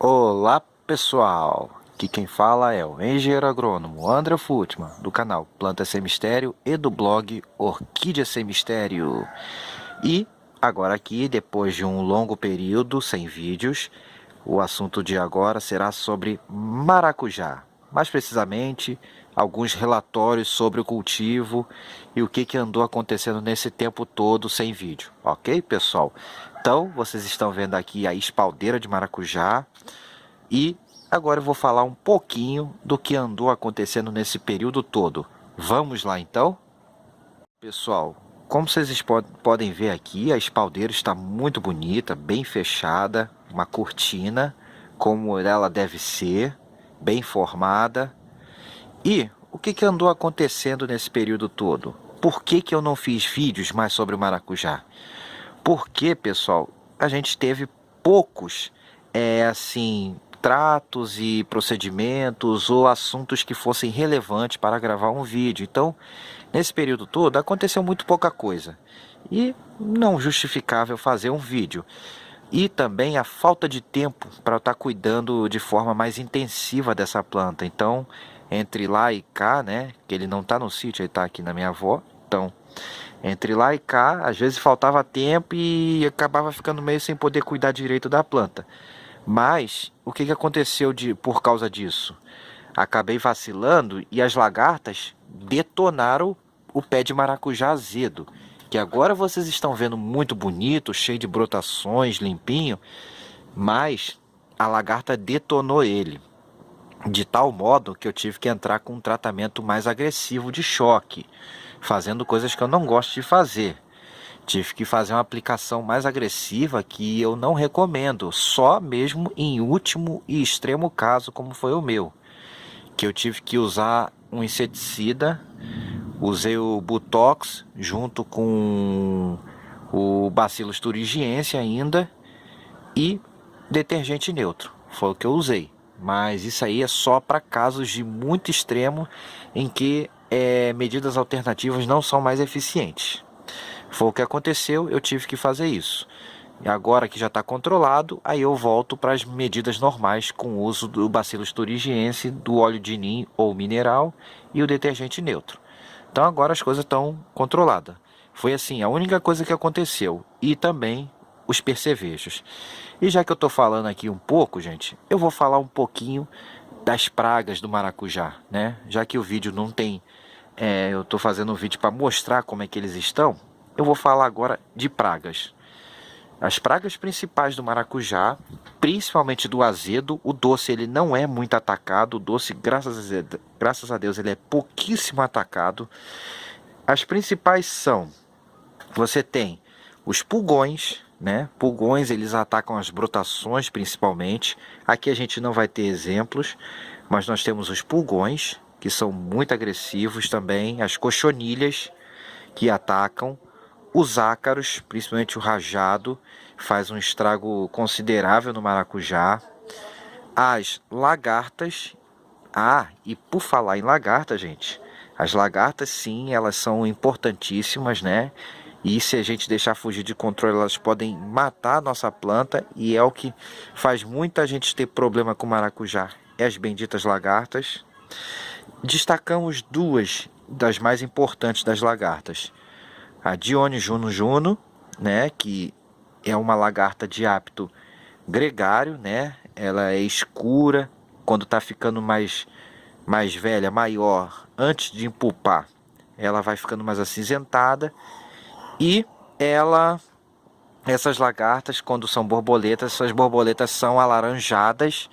Olá pessoal, aqui quem fala é o engenheiro agrônomo André Futman, do canal Planta Sem Mistério e do blog Orquídea Sem Mistério. E agora aqui, depois de um longo período sem vídeos, o assunto de agora será sobre maracujá. Mais precisamente, alguns relatórios sobre o cultivo e o que andou acontecendo nesse tempo todo sem vídeo, ok pessoal? Então, vocês estão vendo aqui a espaldeira de maracujá. E agora eu vou falar um pouquinho do que andou acontecendo nesse período todo. Vamos lá então? Pessoal, como vocês podem ver aqui, a espaldeira está muito bonita, bem fechada, uma cortina, como ela deve ser, bem formada. E o que andou acontecendo nesse período todo? Por que eu não fiz vídeos mais sobre o maracujá? Porque, pessoal, a gente teve poucos, tratos e procedimentos ou assuntos que fossem relevantes para gravar um vídeo. Então, nesse período todo, aconteceu muito pouca coisa e não justificável fazer um vídeo. E também a falta de tempo para eu estar cuidando de forma mais intensiva dessa planta. Então, entre lá e cá, né, que ele não está no sítio, ele está aqui na minha avó. Então, entre lá e cá, às vezes faltava tempo e acabava ficando meio sem poder cuidar direito da planta. Mas o que aconteceu por causa disso? Acabei vacilando e as lagartas detonaram o pé de maracujá azedo, que agora vocês estão vendo muito bonito, cheio de brotações, limpinho, mas a lagarta detonou ele, de tal modo que eu tive que entrar com um tratamento mais agressivo de choque, fazendo coisas que eu não gosto de fazer. Tive que fazer uma aplicação mais agressiva que eu não recomendo, só mesmo em último e extremo caso, como foi o meu, que eu tive que usar um inseticida, usei o Butox junto com o Bacillus thuringiense ainda e detergente neutro, foi o que eu usei. Mas isso aí é só para casos de muito extremo em que medidas alternativas não são mais eficientes. Foi o que aconteceu, eu tive que fazer isso. E agora que já está controlado, aí eu volto para as medidas normais com o uso do Bacillus thuringiense, do óleo de nim ou mineral e o detergente neutro. Então agora as coisas estão controladas. Foi assim, a única coisa que aconteceu. E também os percevejos. E já que eu estou falando aqui um pouco, gente, eu vou falar um pouquinho das pragas do maracujá, né? Já que o vídeo não tem... eu estou fazendo um vídeo para mostrar como é que eles estão. Eu vou falar agora de pragas. As pragas principais do maracujá, principalmente do azedo, o doce ele não é muito atacado, o doce, graças a Deus, ele é pouquíssimo atacado. As principais são, você tem os pulgões, né? Pulgões eles atacam as brotações principalmente. Aqui a gente não vai ter exemplos, mas nós temos os pulgões, que são muito agressivos também, as cochonilhas que atacam, os ácaros, principalmente o rajado, faz um estrago considerável no maracujá. As lagartas. Ah, e por falar em lagarta, gente, as lagartas sim, elas são importantíssimas, né? E se a gente deixar fugir de controle, elas podem matar a nossa planta e é o que faz muita gente ter problema com maracujá. É as benditas lagartas. Destacamos duas das mais importantes das lagartas. A Dione Juno Juno, né, que é uma lagarta de hábito gregário, né? Ela é escura, quando está ficando mais velha, maior, antes de empupar, ela vai ficando mais acinzentada. E ela, essas lagartas, quando são borboletas, essas borboletas são alaranjadas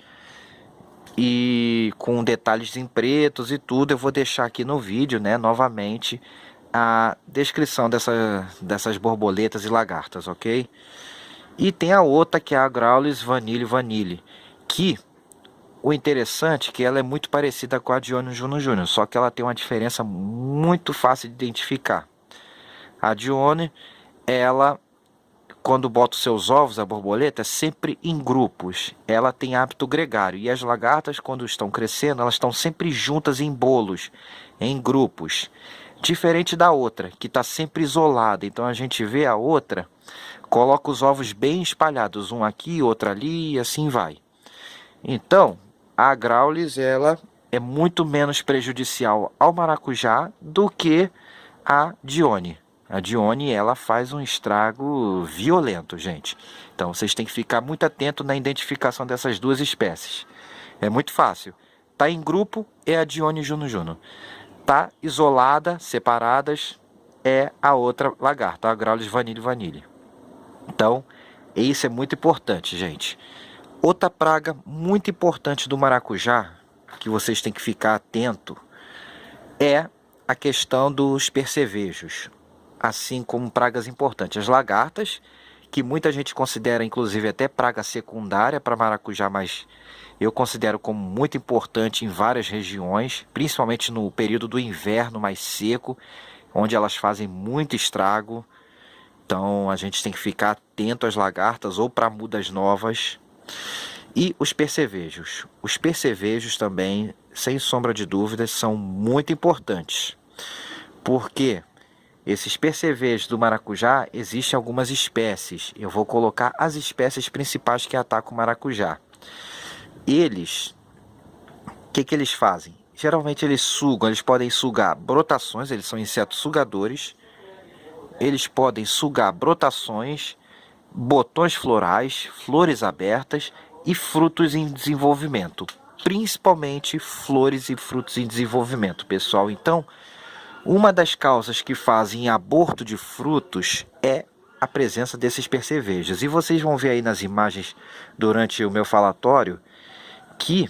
e com detalhes em pretos e tudo. Eu vou deixar aqui no vídeo, né, novamente, a descrição dessas borboletas e lagartas, ok? E tem a outra que é a Graulis Vanille Vanille, que o interessante é que ela é muito parecida com a Dione Juno Júnior, só que ela tem uma diferença muito fácil de identificar. A Dione, ela, quando bota os seus ovos, a borboleta, é sempre em grupos. Ela tem hábito gregário. E as lagartas, quando estão crescendo, elas estão sempre juntas em bolos, em grupos. Diferente da outra, que está sempre isolada. Então a gente vê a outra, coloca os ovos bem espalhados, um aqui, outro ali, e assim vai. Então, a Graulis ela é muito menos prejudicial ao maracujá do que a Dione. A Dione ela faz um estrago violento, gente. Então vocês têm que ficar muito atento na identificação dessas duas espécies. É muito fácil. Tá em grupo é a Dione Juno Juno. Tá isolada, separadas, é a outra lagarta, a Graulis Vanille Vanille. Então, isso é muito importante, gente. Outra praga muito importante do maracujá, que vocês têm que ficar atento, é a questão dos percevejos, assim como pragas importantes. As lagartas, que muita gente considera inclusive até praga secundária para maracujá, mas eu considero como muito importante em várias regiões, principalmente no período do inverno mais seco, onde elas fazem muito estrago. Então a gente tem que ficar atento às lagartas ou para mudas novas. E os percevejos. Os percevejos também, sem sombra de dúvidas, são muito importantes. Porque esses percevejos do maracujá, existem algumas espécies. Eu vou colocar as espécies principais que atacam o maracujá. Eles, o que eles fazem? Geralmente eles sugam, eles podem sugar brotações, eles são insetos sugadores. Eles podem sugar brotações, botões florais, flores abertas e frutos em desenvolvimento. Principalmente flores e frutos em desenvolvimento, pessoal. Então, uma das causas que fazem aborto de frutos é a presença desses percevejos. E vocês vão ver aí nas imagens durante o meu falatório que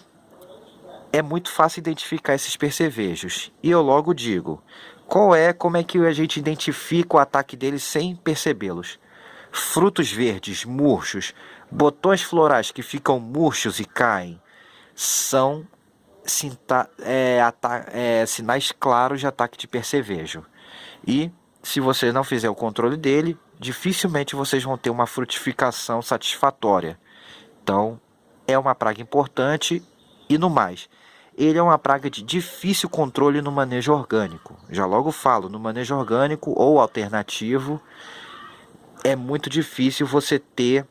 é muito fácil identificar esses percevejos. E eu logo digo, como é que a gente identifica o ataque deles sem percebê-los? Frutos verdes, murchos, botões florais que ficam murchos e caem, são sinais claros de ataque de percevejo. E se você não fizer o controle dele, dificilmente vocês vão ter uma frutificação satisfatória. Então, é uma praga importante e no mais. Ele é uma praga de difícil controle no manejo orgânico. Já logo falo, no manejo orgânico ou alternativo, é muito difícil você ter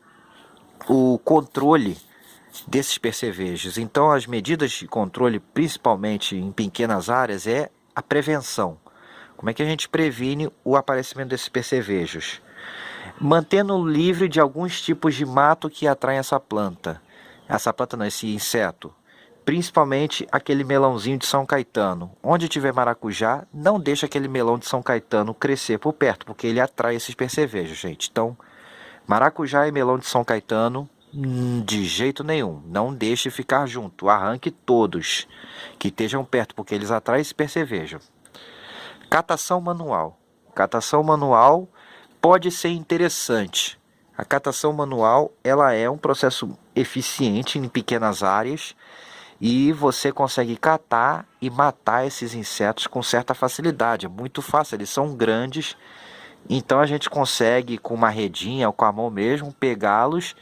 o controle desses percevejos. Então, as medidas de controle, principalmente em pequenas áreas, é a prevenção. Como é que a gente previne o aparecimento desses percevejos? Mantendo livre de alguns tipos de mato que atraem essa planta. Essa planta não, esse inseto. Principalmente aquele melãozinho de São Caetano. Onde tiver maracujá, não deixa aquele melão de São Caetano crescer por perto, porque ele atrai esses percevejos, gente. Então, maracujá e melão de São Caetano, de jeito nenhum. Não deixe ficar junto. Arranque todos que estejam perto, porque eles atraem esse percevejo. Catação manual. Catação manual pode ser interessante. A catação manual ela é um processo eficiente em pequenas áreas e você consegue catar e matar esses insetos com certa facilidade. É muito fácil, eles são grandes, então a gente consegue com uma redinha ou com a mão mesmo pegá-los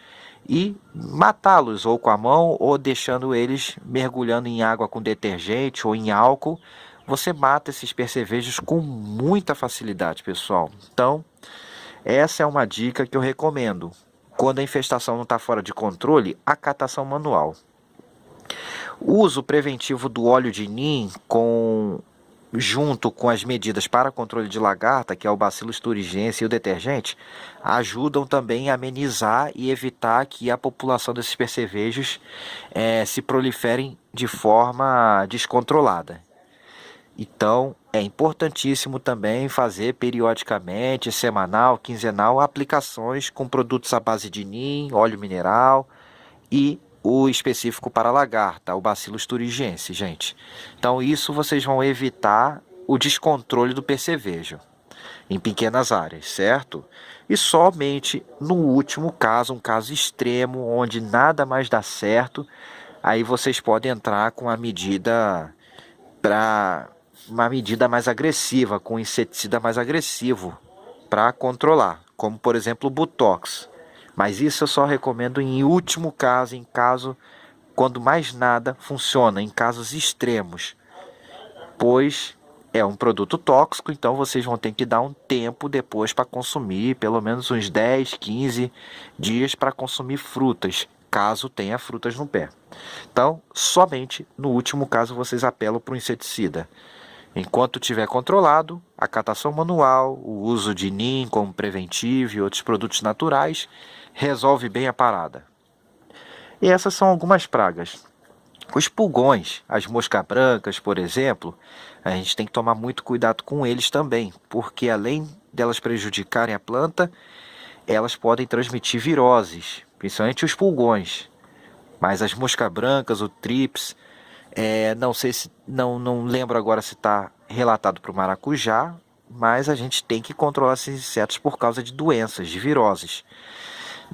e matá-los ou com a mão ou deixando eles mergulhando em água com detergente ou em álcool. Você mata esses percevejos com muita facilidade, pessoal. Então, essa é uma dica que eu recomendo. Quando a infestação não está fora de controle, a catação manual. O uso preventivo do óleo de Neem junto com as medidas para controle de lagarta, que é o Bacillus thuringiensis e o detergente, ajudam também a amenizar e evitar que a população desses percevejos se proliferem de forma descontrolada. Então, é importantíssimo também fazer periodicamente, semanal, quinzenal, aplicações com produtos à base de Neem, óleo mineral e o específico para lagarta, o Bacillus thuringiensis, gente. Então, isso vocês vão evitar o descontrole do percevejo em pequenas áreas, certo? E somente no último caso, um caso extremo, onde nada mais dá certo, aí vocês podem entrar com a medida uma medida mais agressiva, com um inseticida mais agressivo para controlar, como por exemplo o Botox. Mas isso eu só recomendo em último caso, quando mais nada funciona, em casos extremos, pois é um produto tóxico, então vocês vão ter que dar um tempo depois para consumir, pelo menos uns 10, 15 dias para consumir frutas, caso tenha frutas no pé. Então, somente no último caso vocês apelam para o inseticida. Enquanto tiver controlado, a catação manual, o uso de NIM como preventivo e outros produtos naturais resolve bem a parada. E essas são algumas pragas. Os pulgões, as moscas brancas, por exemplo, a gente tem que tomar muito cuidado com eles também, porque além delas prejudicarem a planta, elas podem transmitir viroses, principalmente os pulgões. Mas as moscas brancas, o trips, não sei se não lembro agora se está relatado para o maracujá, mas a gente tem que controlar esses insetos por causa de doenças, de viroses.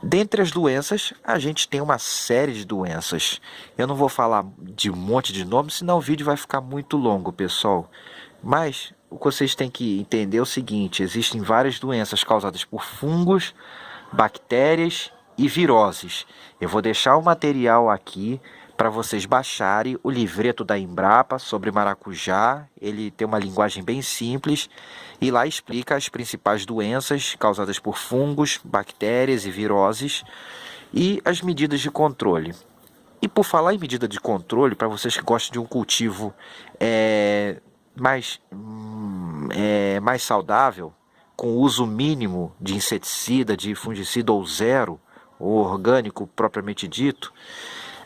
Dentre as doenças, a gente tem uma série de doenças. Eu não vou falar de um monte de nomes, senão o vídeo vai ficar muito longo, pessoal. Mas o que vocês têm que entender é o seguinte: existem várias doenças causadas por fungos, bactérias e viroses. Eu vou deixar o material aqui para vocês baixarem o livreto da Embrapa sobre maracujá. Ele tem uma linguagem bem simples e lá explica as principais doenças causadas por fungos, bactérias e viroses e as medidas de controle. E por falar em medida de controle, para vocês que gostam de um cultivo mais saudável, com uso mínimo de inseticida, de fungicida ou zero, ou orgânico propriamente dito,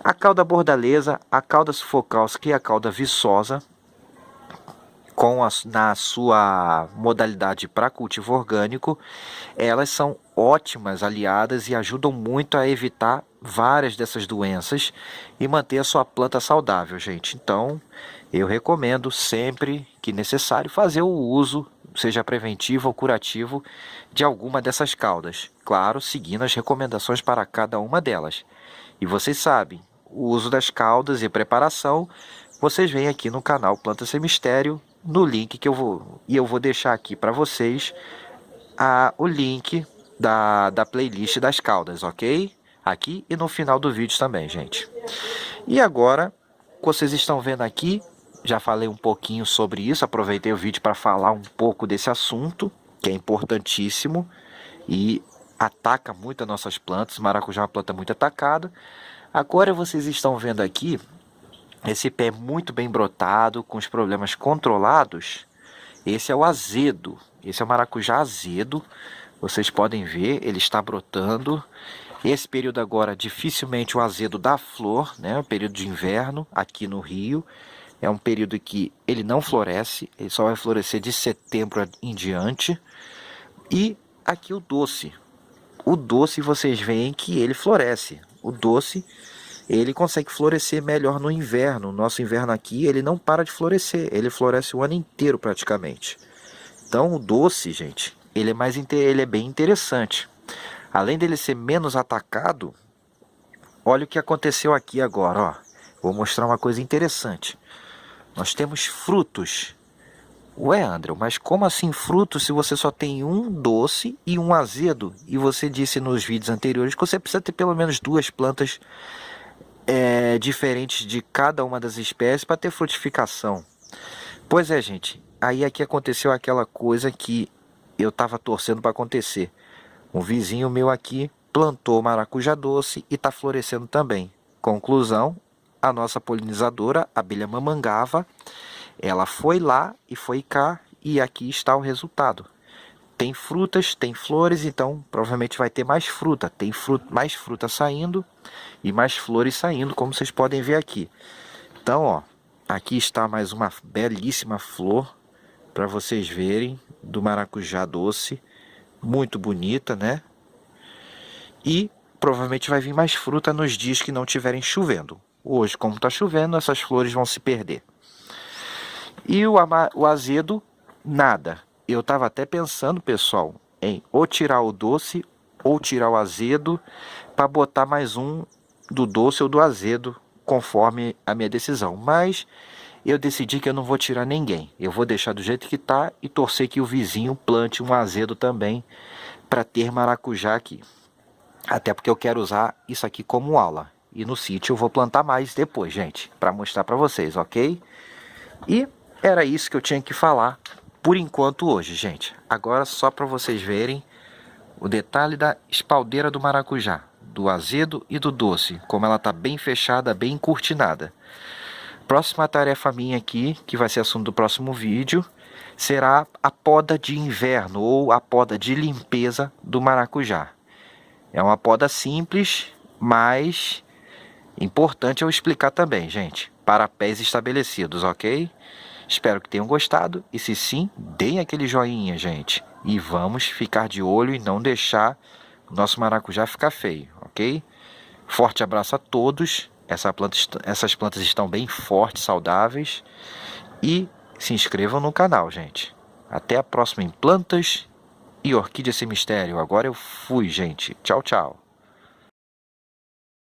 a cauda bordaleza, a cauda sufocalska e a cauda viçosa, na sua modalidade para cultivo orgânico, elas são ótimas aliadas e ajudam muito a evitar várias dessas doenças e manter a sua planta saudável, gente. Então, eu recomendo sempre que necessário fazer o uso, seja preventivo ou curativo, de alguma dessas caudas. Claro, seguindo as recomendações para cada uma delas. E vocês sabem, o uso das caudas e a preparação, vocês veem aqui no canal Planta Sem Mistério, no link que eu vou deixar aqui para vocês o link da playlist das caudas, ok? Aqui e no final do vídeo também, gente. E agora, vocês estão vendo aqui, já falei um pouquinho sobre isso, aproveitei o vídeo para falar um pouco desse assunto, que é importantíssimo e ataca muito as nossas plantas. Maracujá é uma planta muito atacada. Agora vocês estão vendo aqui esse pé muito bem brotado, com os problemas controlados. Esse é o azedo, esse é o maracujá azedo. Vocês podem ver, ele está brotando. Esse período agora, dificilmente o azedo dá flor, né? O período de inverno aqui no Rio. É um período que ele não floresce, ele só vai florescer de setembro em diante. E aqui o doce. O doce vocês veem que ele floresce. O doce, ele consegue florescer melhor no inverno. O nosso inverno aqui, ele não para de florescer. Ele floresce o ano inteiro praticamente. Então o doce, gente, ele é bem interessante. Além dele ser menos atacado, olha o que aconteceu aqui agora, ó. Vou mostrar uma coisa interessante. Nós temos frutos. Ué, André, mas como assim frutos se você só tem um doce e um azedo? E você disse nos vídeos anteriores que você precisa ter pelo menos duas plantas diferentes de cada uma das espécies para ter frutificação. Pois é, gente. Aí aqui aconteceu aquela coisa que eu estava torcendo para acontecer. Um vizinho meu aqui plantou maracujá doce e está florescendo também. Conclusão, a nossa polinizadora, a abelha mamangava, ela foi lá e foi cá e aqui está o resultado. Tem frutas, tem flores, então provavelmente vai ter mais fruta. Tem mais fruta saindo e mais flores saindo, como vocês podem ver aqui. Então, ó, aqui está mais uma belíssima flor para vocês verem do maracujá doce. Muito bonita, né? E provavelmente vai vir mais fruta nos dias que não estiverem chovendo. Hoje, como está chovendo, essas flores vão se perder. E o azedo, nada. Eu estava até pensando, pessoal, em ou tirar o doce ou tirar o azedo para botar mais um do doce ou do azedo, conforme a minha decisão. Mas eu decidi que eu não vou tirar ninguém. Eu vou deixar do jeito que está e torcer que o vizinho plante um azedo também para ter maracujá aqui. Até porque eu quero usar isso aqui como aula. E no sítio eu vou plantar mais depois, gente, para mostrar para vocês, ok? E era isso que eu tinha que falar por enquanto hoje, gente. Agora só para vocês verem o detalhe da espaldeira do maracujá. do azedo e do doce, como ela está bem fechada, bem cortinada. Próxima tarefa minha aqui, que vai ser assunto do próximo vídeo, será a poda de inverno ou a poda de limpeza do maracujá. É uma poda simples, mas importante eu explicar também, gente, para pés estabelecidos, ok? Espero que tenham gostado e se sim, deem aquele joinha, gente. E vamos ficar de olho e não deixar o nosso maracujá ficar feio, ok? Forte abraço a todos. Essas plantas estão bem fortes, saudáveis. E se inscrevam no canal, gente. Até a próxima em Plantas e Orquídea Sem Mistério. Agora eu fui, gente. Tchau, tchau.